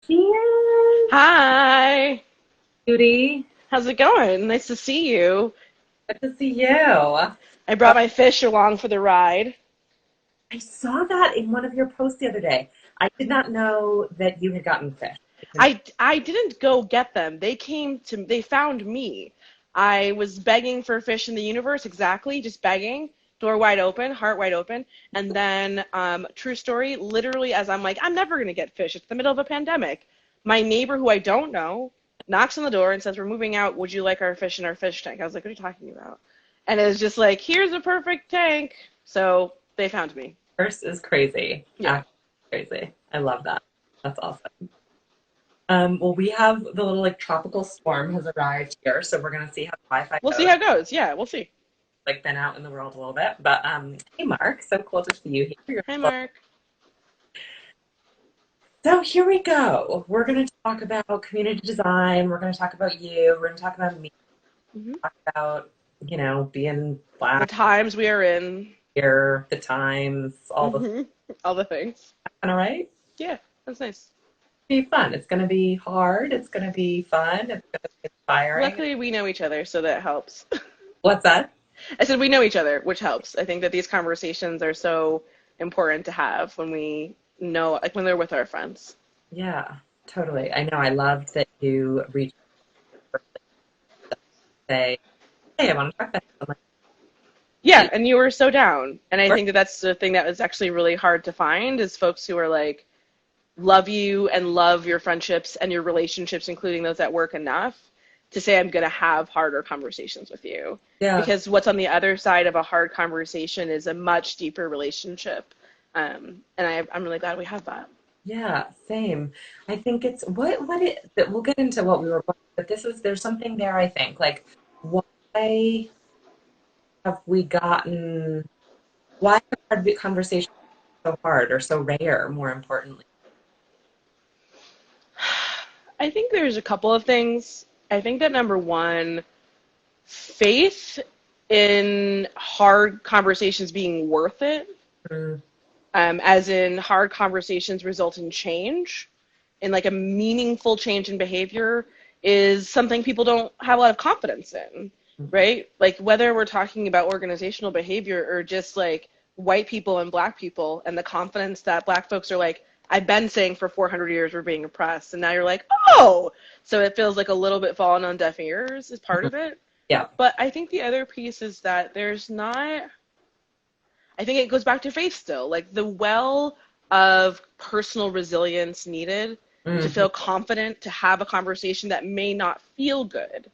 Cheers, Hi. Judy. How's it going? Nice to see you. Good to see you. Oh, I brought my fish along for the ride. I saw that in one of your posts the other day. I did not know that you had gotten fish. I didn't go get them. They found me. I was begging for fish in the universe, exactly, just begging, door wide open, heart wide open. And then, true story, literally as I'm like, I'm never gonna get fish. It's the middle of a pandemic. My neighbor who I don't know knocks on the door and says, "We're moving out. Would you like our fish in our fish tank?" I was like, "What are you talking about?" And it was just like, "Here's a perfect tank." So they found me. First is crazy. Yeah. Actually crazy. I love that. That's awesome. Well, we have the little like tropical storm has arrived here, so we're gonna see how the Wi-Fi We'll see goes. how it goes. Yeah, we'll see. Like been out in the world a little bit, but hey, Mark, so cool to see you here. Hi, Mark. So here we go. We're gonna talk about community design. We're gonna talk about you. We're gonna talk about me. Hmm. Talk about being The black times we are in. here, the times, all the Hmm. All the things. kind of right. Yeah, that's nice. Be fun. It's gonna be hard. It's gonna be fun. It's gonna be inspiring. Luckily, we know each other, so that helps. What's that? I said we know each other, which helps. I think that these conversations are so important to have when we know, like when they're with our friends. Yeah, totally. I know. I loved that you reached out to say, "Hey, I want to talk about this." I'm like, Yeah, "Hey, and you were so down. And I we're-" think that that's the thing that was actually really hard to find is folks who are like, love you and love your friendships and your relationships, including those at work, enough to say, I'm going to have harder conversations with you. yeah, Because what's on the other side of a hard conversation is a much deeper relationship. I'm really glad we have that. yeah, same. I think it's what it. That we'll get into what we were, but there's something there. I think like why have we gotten why have conversations so hard or so rare, more importantly? I think there's a couple of things. I think that number one, faith in hard conversations being worth it, Mm, as in hard conversations result in change, in like a meaningful change in behavior, is something people don't have a lot of confidence in, right? Like whether we're talking about organizational behavior or just like white people and black people and the confidence that black folks are like, I've been saying for 400 years we're being oppressed, and now you're like, oh, so it feels like a little bit falling on deaf ears is part mhm. of it. Yeah. But I think the other piece is that there's not, I think it goes back to faith still, like the well of personal resilience needed to Hmm. feel confident to have a conversation that may not feel good,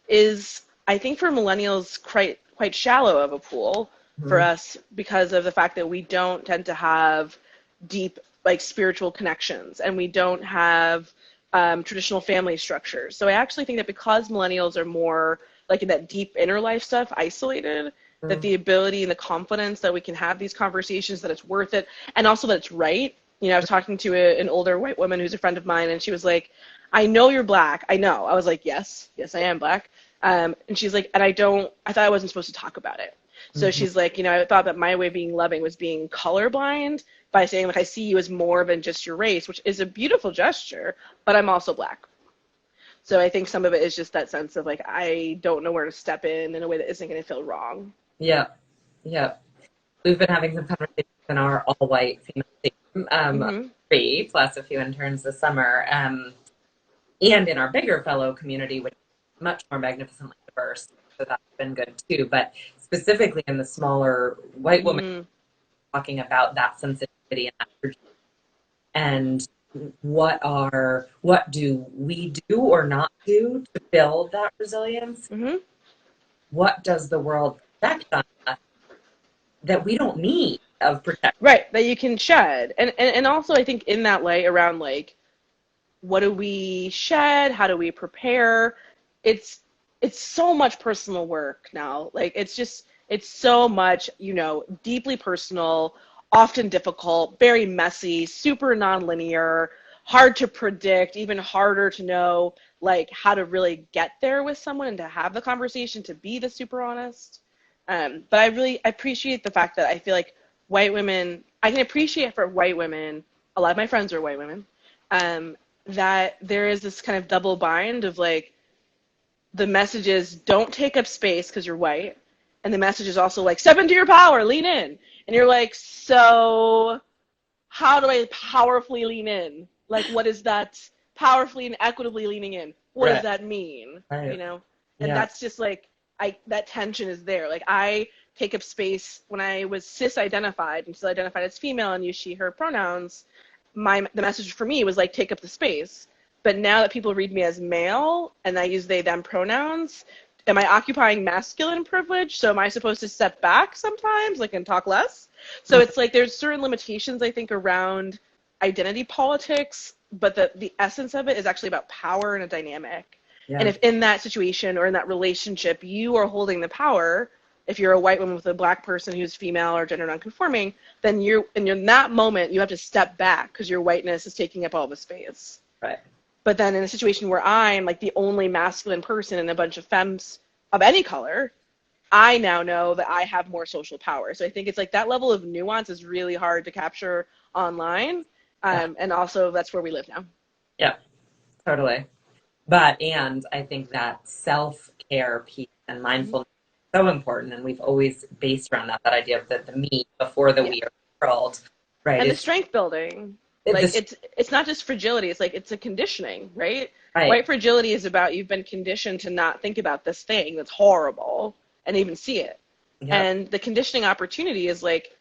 is, I think, for millennials quite shallow of a pool for Hmm. us because of the fact that we don't tend to have deep like spiritual connections and we don't have traditional family structures. So I actually think that because millennials are more like in that deep inner life stuff, isolated, that Hmm. the ability and the confidence that we can have these conversations, that it's worth it, and also that it's right. You know, I was talking to an older white woman who's a friend of mine, and she was like, I know you're black. I know. I was like, yes, yes, I am black. And she's like, and I thought I wasn't supposed to talk about it. So Hmm. she's like, I thought that my way of being loving was being colorblind by saying, like, I see you as more than just your race, which is a beautiful gesture, but I'm also black. So I think some of it is just that sense of, like, I don't know where to step in a way that isn't going to feel wrong. Yeah. Yeah. We've been having some conversations in our all white female team, Mm-hmm. three plus a few interns this summer, and in our bigger fellow community, which is much more magnificently diverse. So that's been good too. But specifically in the smaller white woman, Mm-hmm. talking about that sensitivity and that urgency and what do we do or not do to build that resilience? Mm-hmm. What does the world project on us that we don't need of protection? Right, that you can shed. And also I think in that light around like what do we shed? How do we prepare? It's it's so much personal work now. Like it's so much, deeply personal, often difficult, very messy, super nonlinear, hard to predict, even harder to know like how to really get there with someone and to have the conversation, to be the super honest. But I really appreciate the fact that I feel like white women, I can appreciate for white women, a lot of my friends are white women, that there is this kind of double bind of like the message is don't take up space because you're white, and the message is also like step into your power, lean in, and you're like, so how do I powerfully lean in? Like, what is that powerfully and equitably leaning in? What does Right. that mean? Right. You know? And Yeah. that's just like, that tension is there. Like, I take up space when I was cis-identified and still identified as female and use she, her pronouns. The message for me was like, take up the space. But now that people read me as male and I use they, them pronouns, am I occupying masculine privilege? So am I supposed to step back sometimes, like, and talk less? So it's like there's certain limitations, I think, around identity politics, but the essence of it is actually about power and a dynamic. And Yeah. if in that situation or in that relationship you are holding the power, if you're a white woman with a black person who's female or gender nonconforming, then in that moment you have to step back because your whiteness is taking up all the space. Right. But then in a situation where I'm like the only masculine person in a bunch of femmes of any color, I now know that I have more social power. So I think it's like that level of nuance is really hard to capture online. Yeah. And also that's where we live now. Yeah. Totally. But, and I think that self-care piece and Mm-hmm. mindfulness is so important. And we've always based around that idea of the me before the Yeah. we are the world, right? And the strength building. Like This, it's not just fragility, it's like it's a conditioning, right? right. White fragility is about you've been conditioned to not think about this thing that's horrible and even see it. Yep. And the conditioning opportunity is like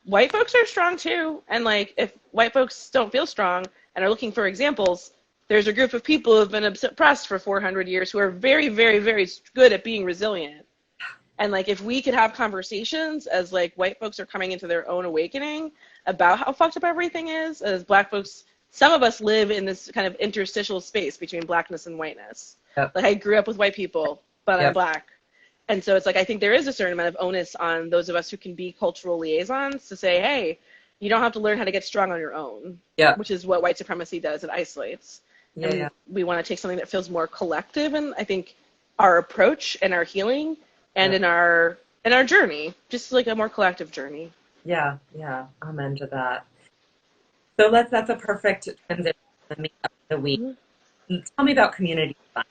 white folks are strong too. And like if white folks don't feel strong and are looking for examples, there's a group of people who have been oppressed for 400 years who are very, very, very good at being resilient. And like if we could have conversations as like white folks are coming into their own awakening about how fucked up everything is, as black folks, some of us live in this kind of interstitial space between blackness and whiteness. Yep. Like I grew up with white people, but I'm Yep. black. And so it's like I think there is a certain amount of onus on those of us who can be cultural liaisons to say, hey, you don't have to learn how to get strong on your own, Yep. which is what white supremacy does. It isolates. Yeah. And Yeah. we want to take something that feels more collective, and I think our approach and our healing and Yeah. in our journey, just like a more collective journey. Yeah. Yeah. Amen to that. So that's a perfect transition to the meat of the week. Mhm. Tell me about community design.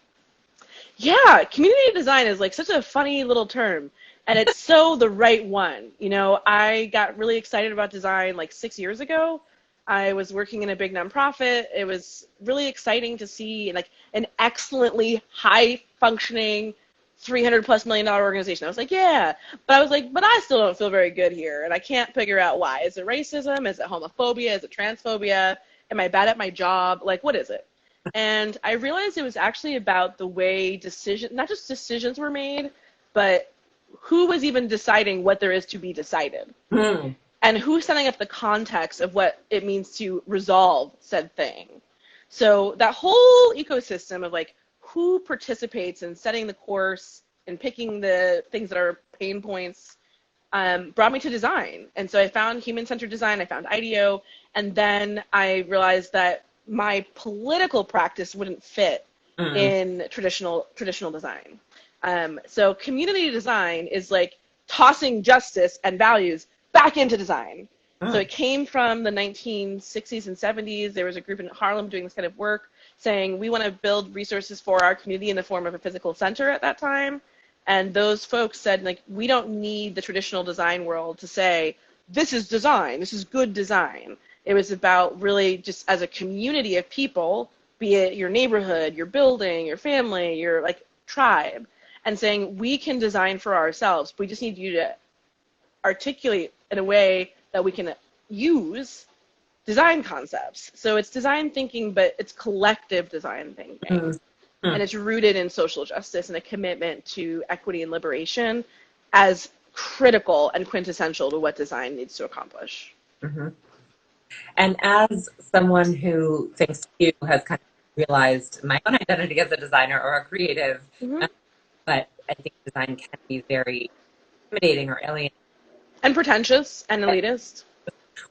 Yeah, community design is like such a funny little term, and it's so the right one. You know, I got really excited about design like 6 years ago. I was working in a big nonprofit. It was really exciting to see like an excellently high functioning $300+ million organization. I was like, yeah, but I was like, but I still don't feel very good here, and I can't figure out why. Is it racism? Is it homophobia? Is it transphobia? Am I bad at my job? Like, what is it? And I realized it was actually about the way not just decisions were made, but who was even deciding what there is to be decided, Mm. and who's setting up the context of what it means to resolve said thing. So that whole ecosystem of like who participates in setting the course and picking the things that are pain points brought me to design. And so I found human-centered design, I found IDEO, and then I realized that my political practice wouldn't fit Mm. in traditional design. So community design is like tossing justice and values back into design. So Mm. it came from the 1960s and 70s. There was a group in Harlem doing this kind of work saying we want to build resources for our community in the form of a physical center at that time. And those folks said, like, we don't need the traditional design world to say, this is design, this is good design. It was about really just as a community of people, be it your neighborhood, your building, your family, your like tribe, and saying we can design for ourselves. We just need you to articulate in a way that we can use design concepts. So it's design thinking, but it's collective design thinking. Mm. And it's rooted in social justice and a commitment to equity and liberation as critical and quintessential to what design needs to accomplish. Mm-hmm. And as someone who, thanks to you, has kind of realized my own identity as a designer or a creative, Mm-hmm. but I think design can be very intimidating or alienating. And pretentious and elitist.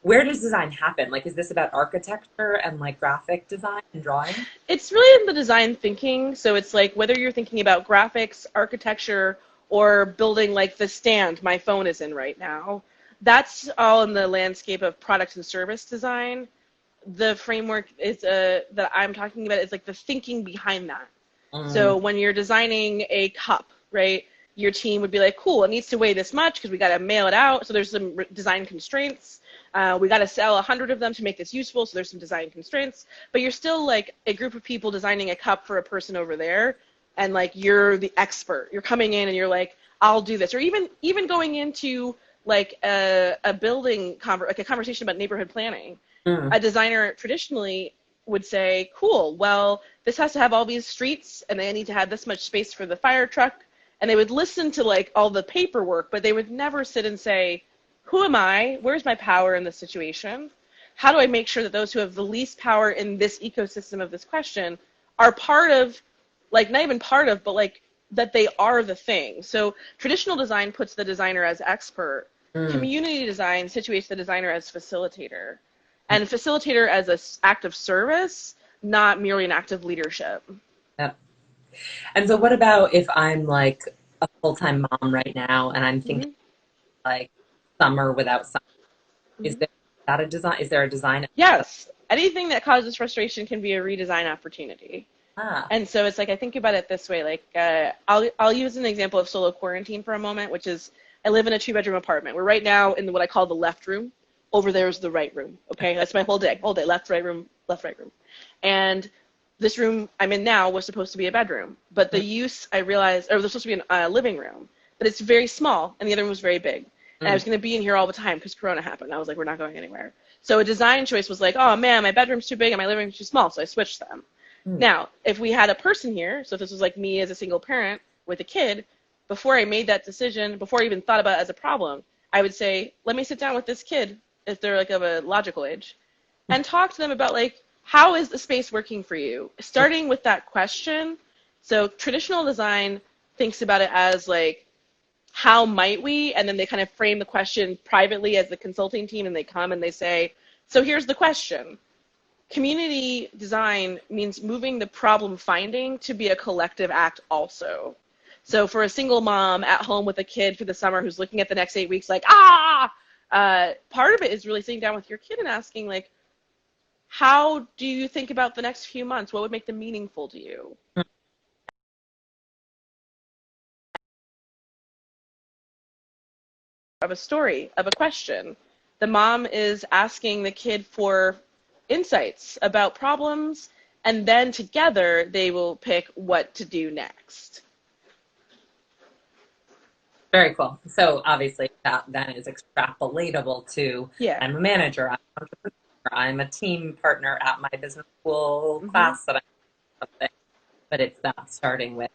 Where does design happen? Like, is this about architecture and like graphic design and drawing? It's really in the design thinking. So it's like whether you're thinking about graphics, architecture, or building like the stand my phone is in right now, that's all in the landscape of product and service design. the framework is that I'm talking about is like the thinking behind that. Mm, So when you're designing a cup, right, your team would be like, cool, it needs to weigh this much because we got to mail it out. So there's some design constraints. We got to sell 100 of them to make this useful. So there's some design constraints. But you're still like a group of people designing a cup for a person over there. And like you're the expert. You're coming in and you're like, I'll do this. Or even going into like a building, like a conversation about neighborhood planning. mm, A designer traditionally would say, cool, well, this has to have all these streets and they need to have this much space for the fire truck. And they would listen to like all the paperwork, but they would never sit and say, who am I? Where's my power in this situation? How do I make sure that those who have the least power in this ecosystem of this question are part of, like, not even part of, but like that they are the thing. So traditional design puts the designer as expert. mm. Community design situates the designer as facilitator. And facilitator as an act of service, not merely an act of leadership. Yep. And so what about if I'm like a full-time mom right now and I'm thinking Mm-hmm. like summer without summer? Is Mm-hmm. there that a design? Is there a design? Yes, anything that causes frustration can be a redesign opportunity. Ah, And so it's like I think about it this way. Like I'll use an example of solo quarantine for a moment, which is I live in a 2-bedroom apartment. We're right now in what I call the left room. Over there is the right room. Okay, that's my whole day. Whole day, left, right room, left, right room. And this room I'm in now was supposed to be a bedroom, but the use I realized, or it was supposed to be a living room, but it's very small, and the other room was very big. And I mm, was going to be in here all the time because Corona happened. I was like, we're not going anywhere. So a design choice was like, oh man, my bedroom's too big and my living room's too small, so I switched them. mm, Now, if we had a person here, so if this was like me as a single parent with a kid, before I made that decision, before I even thought about it as a problem, I would say, let me sit down with this kid, if they're like of a logical age, and talk to them about like, how is the space working for you? Starting with that question. So traditional design thinks about it as like, how might we? And then they kind of frame the question privately as the consulting team, and they come and they say, so here's the question. Community design means moving the problem finding to be a collective act also. So for a single mom at home with a kid for the summer who's looking at the next 8 weeks like, part of it is really sitting down with your kid and asking like, how do you think about the next few months? What would make them meaningful to you? mm. Of a story, of a question. The mom is asking the kid for insights about problems, and then together they will pick what to do next. Very cool. So obviously that then is extrapolatable to Yeah. I'm a manager, I'm an entrepreneur, I'm a team partner at my business school Mm-hmm. class that I'm something. But it's that starting with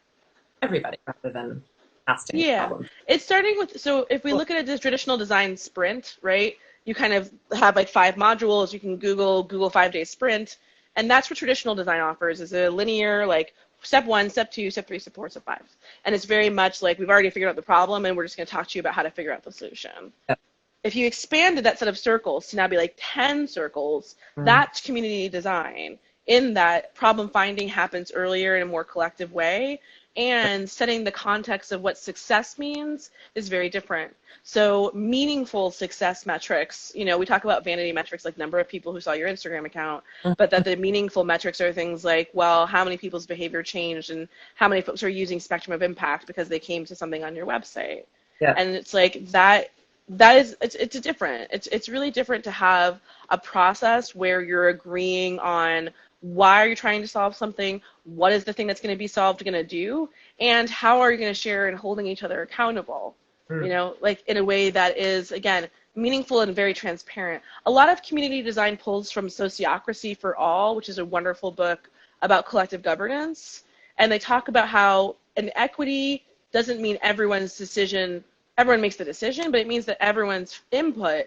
everybody rather than casting Yeah, problems. it's starting with, so if we Cool. look at a traditional design sprint, right, you kind of have like 5 modules. You can Google 5 day sprint, and that's what traditional design offers is a linear, like step 1, step 2, step 3, step 4, step 5. And it's very much like we've already figured out the problem, and we're just going to talk to you about how to figure out the solution. Yep. If you expanded that set of circles to now be like 10 circles, Mm, that's community design. In that, problem finding happens earlier in a more collective way, and setting the context of what success means is very different. So meaningful success metrics, we talk about vanity metrics like number of people who saw your Instagram account, mm, but that the meaningful metrics are things like, well, how many people's behavior changed and how many folks are using spectrum of impact because they came to something on your website. yeah. And it's like it's different. It's really different to have a process where you're agreeing on why are you trying to solve something, what is the thing that's going to be solved going to do, and how are you going to share and holding each other accountable, Mm, like in a way that is, again, meaningful and very transparent. A lot of community design pulls from Sociocracy for All, which is a wonderful book about collective governance, and they talk about how an equity doesn't mean everyone makes the decision, but it means that everyone's input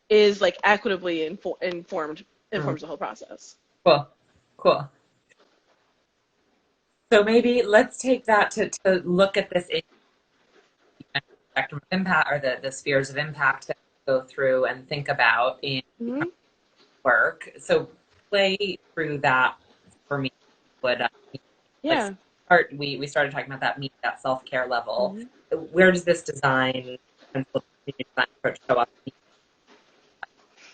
is like equitably mm. informs the whole process. Cool. Cool. So maybe let's take that to look at this spectrum of impact or the spheres of impact that we go through and think about in Mm-hmm. work. So play through that for me would like Yeah. we started talking about that self-care level. Mm-hmm. Where does this design approach show up?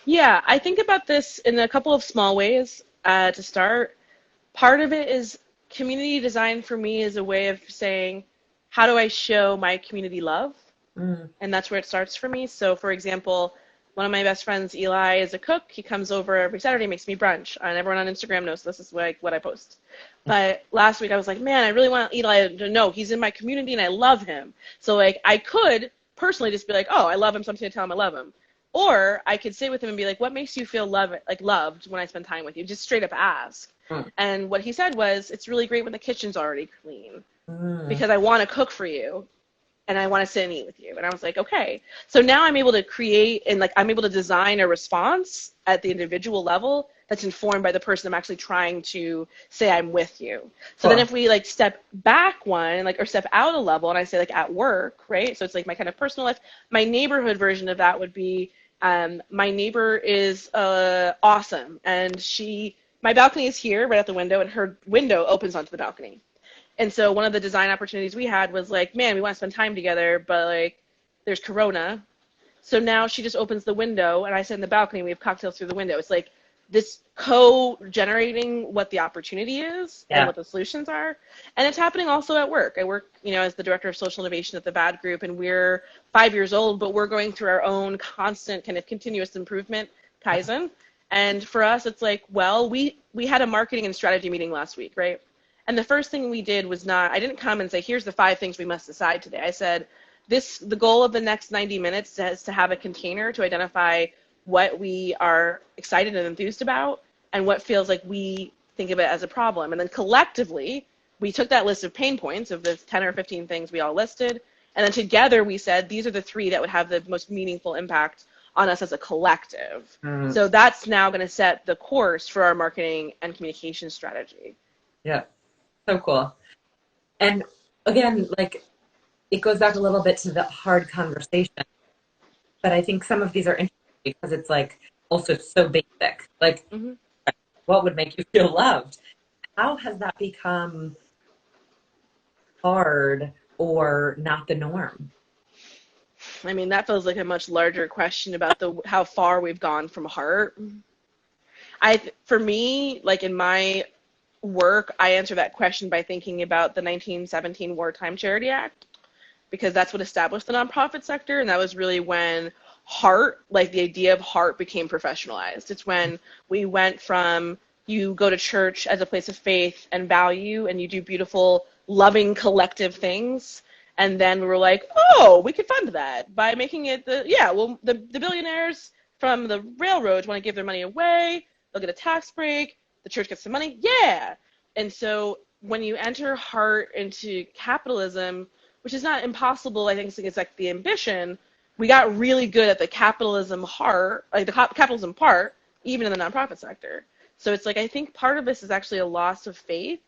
Yeah, I think about this in a couple of small ways to start. Part of it is community design for me is a way of saying, how do I show my community love? Mm, And that's where it starts for me. So, for example, one of my best friends, Eli, is a cook. He comes over every Saturday, makes me brunch, and everyone on Instagram knows this is like what I post. But last week I was like, man, I really want Eli to know he's in my community and I love him. So like I could personally just be like, oh, I love him, so I'm just gonna tell him I love him. Or I could sit with him and be like, what makes you feel loved when I spend time with you? Just straight up ask. mm, And what he said was, it's really great when the kitchen's already clean mm. because I want to cook for you and I want to sit and eat with you. And I was like, okay. So now I'm able to create and like I'm able to design a response at the individual level that's informed by the person I'm actually trying to say I'm with you. So then Cool. if we like step back one, like or step out a level and I say like at work, right? So it's like my kind of personal life. My neighborhood version of that would be my neighbor is awesome and my balcony is here right at the window and her window opens onto the balcony. And so one of the design opportunities we had was like, man, we want to spend time together, but like there's Corona. So now she just opens the window and I sit in the balcony and we have cocktails through the window. It's like this co-generating what the opportunity is and Yeah. what the solutions are. And it's happening also at work. I work, as the director of social innovation at the Vaid Group, and we're 5 years old, but we're going through our own constant kind of continuous improvement, Kaizen. And for us, it's like, well, we had a marketing and strategy meeting last week, right? And the first thing we did was I didn't come and say, here's the 5 things we must decide today. I said, the goal of the next 90 minutes is to have a container to identify what we are excited and enthused about and what feels like we think of it as a problem. And then collectively, we took that list of pain points of the 10 or 15 things we all listed, and then together we said, these are the 3 that would have the most meaningful impact on us as a collective. Mm, So that's now going to set the course for our marketing and communication strategy. yeah. So cool. And again, like it goes back a little bit to the hard conversation, but I think some of these are interesting because it's like also so basic. Like, Mm-hmm. what would make you feel loved? How has that become hard or not the norm? I mean, that feels like a much larger question about how far we've gone from heart. For me, like in my work, I answer that question by thinking about the 1917 Wartime Charity Act because that's what established the nonprofit sector, and that was really when heart, like the idea of heart, became professionalized. It's when we went from you go to church as a place of faith and value, and you do beautiful, loving, collective things, and then we were like, oh, we could fund that by making it the billionaires from the railroads want to give their money away, they'll get a tax break, the church gets some money, yeah. And so when you enter heart into capitalism, which is not impossible. I think it's like the ambition. We got really good at the capitalism heart, like the capitalism part, even in the nonprofit sector. So it's like I think part of this is actually a loss of faith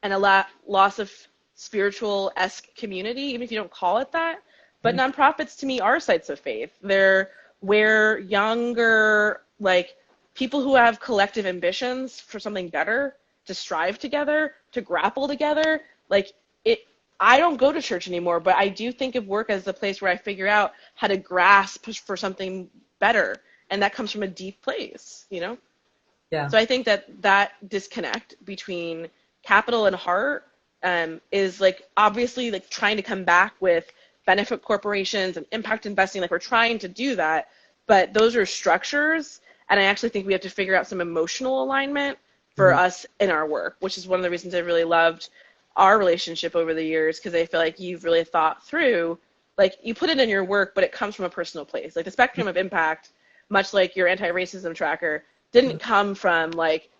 and a loss of spiritual-esque community, even if you don't call it that. But Mm, nonprofits to me are sites of faith. They're where younger, like people who have collective ambitions for something better, to strive together, to grapple together, like it. I don't go to church anymore, but I do think of work as the place where I figure out how to grasp for something better, and that comes from a deep place. yeah. So I think that disconnect between capital and heart is like obviously like trying to come back with benefit corporations and impact investing. Like we're trying to do that, but those are structures, and I actually think we have to figure out some emotional alignment for Mm, us in our work, which is one of the reasons I really loved our relationship over the years because I feel like you've really thought through, like you put it in your work, but it comes from a personal place. Like the spectrum of impact, much like your anti-racism tracker, didn't mm, come from like,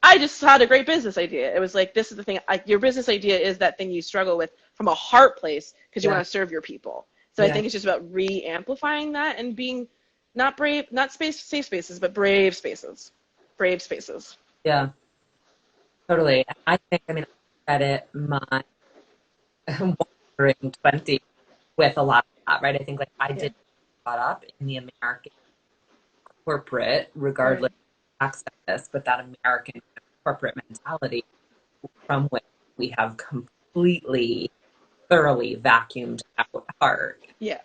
I just had a great business idea. It was like, this is the thing, like your business idea is that thing you struggle with from a heart place because you yeah. want to serve your people. So I Yeah. think it's just about re-amplifying that and being not brave, not safe spaces, but brave spaces. Brave spaces. Yeah. Totally. I think, I mean, I said it my wandering 20 with a lot of that, right? I think like I Yeah. did caught up in the American corporate, regardless Right. of access, but that American corporate mentality from which we have completely, thoroughly vacuumed out heart, Yeah.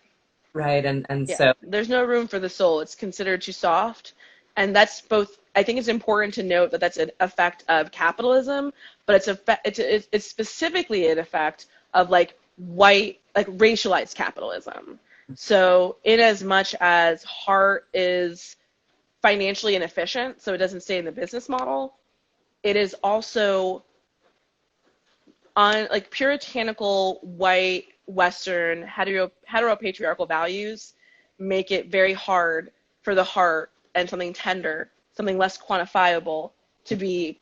right? And Yeah, so there's no room for the soul. It's considered too soft. And that's both, I think it's important to note that that's an effect of capitalism, but it's specifically an effect of like white, like racialized capitalism. So in as much as heart is financially inefficient, so it doesn't stay in the business model, it is also on like puritanical white Western heteropatriarchal values make it very hard for the heart and something tender, something less quantifiable, to be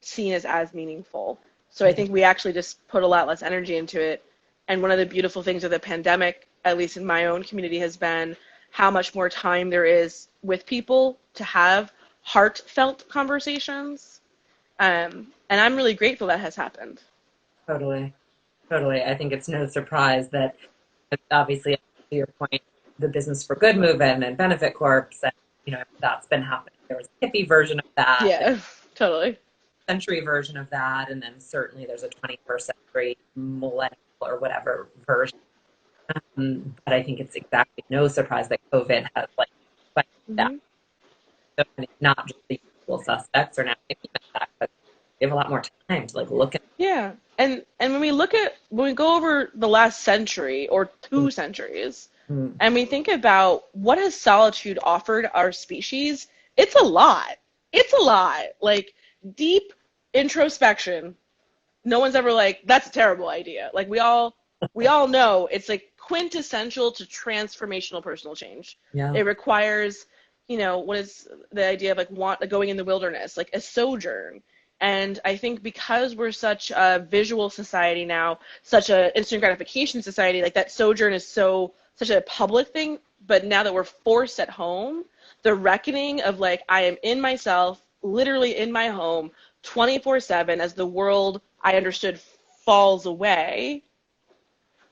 seen as meaningful. So I yeah, think we actually just put a lot less energy into it. And one of the beautiful things of the pandemic, at least in my own community, has been how much more time there is with people to have heartfelt conversations. And I'm really grateful that has happened. totally, totally. I think it's no surprise that obviously, to your point, the Business for Good movement and benefit corps, and that's been happening. There was a hippie version of that, there Yeah, totally. was a century version of that, and then certainly there's a 21st century millennial or whatever version. But I think it's exactly no surprise that COVID has like spiked that. Hmm. So many, not just the usual suspects are now thinking of that, but they have a lot more time to like look at. Yeah. And when we go over the last century or 2 centuries, Mm, and we think about what has solitude offered our species, it's a lot. It's a lot. Like deep introspection. No one's ever like, that's a terrible idea. Like we all know it's like quintessential to transformational personal change. yeah. It requires, what is the idea of like going in the wilderness, like a sojourn. And I think because we're such a visual society now, such a instant gratification society, like that sojourn is such a public thing. But now that we're forced at home, the reckoning of like I am in myself, literally in my home, 24/7 as the world I understood falls away,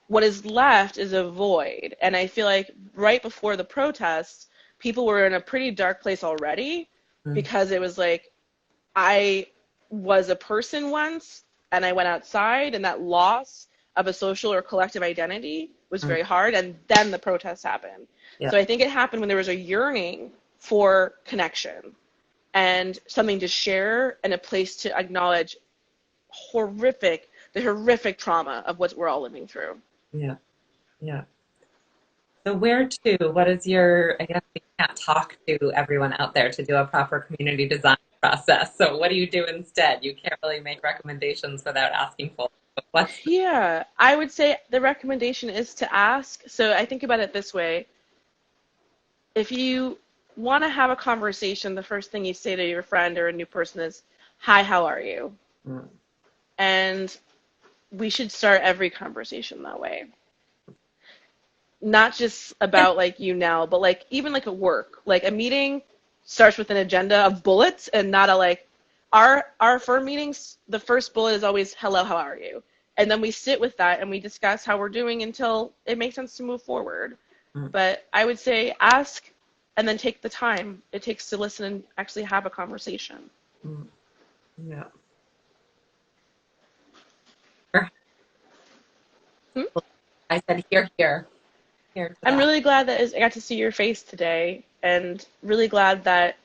what is left is a void. And I feel like right before the protests, people were in a pretty dark place already Mm, because it was like I was a person once and I went outside, and that loss of a social or collective identity was mm, very hard. And then the protests happened. yeah. So I think it happened when there was a yearning for connection and something to share and a place to acknowledge the horrific trauma of what we're all living through. Yeah. Yeah. So where to? What is your, I guess we can't talk to everyone out there to do a proper community design process. So what do you do instead? You can't really make recommendations without asking for it. What's Yeah, I would say the recommendation is to ask. So I think about it this way. If you want to have a conversation, the first thing you say to your friend or a new person is, "Hi, how are you?" mm, And we should start every conversation that way. Not just about like you now, but like even like at work. Like a meeting starts with an agenda of bullets and not a like our firm meetings, the first bullet is always hello, how are you? And then we sit with that and we discuss how we're doing until it makes sense to move forward. mm, But I would say ask and then take the time it takes to listen and actually have a conversation. mm, yeah. Hmm? I said here, here, here to I'm that. really glad that I got to see your face today, and really glad that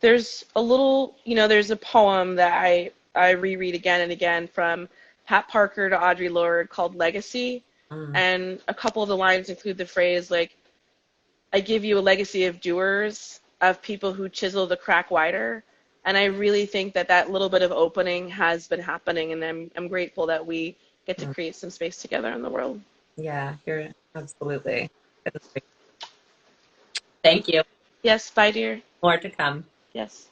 there's a poem that I reread again and again from Pat Parker to Audre Lorde called Legacy. Mm, And a couple of the lines include the phrase like, I give you a legacy of doers, of people who chisel the crack wider. And I really think that that little bit of opening has been happening, and I'm grateful that we get to mm. create some space together in the world. Yeah, you're absolutely. That is great. Thank you. Yes, bye, dear. More to come. Yes.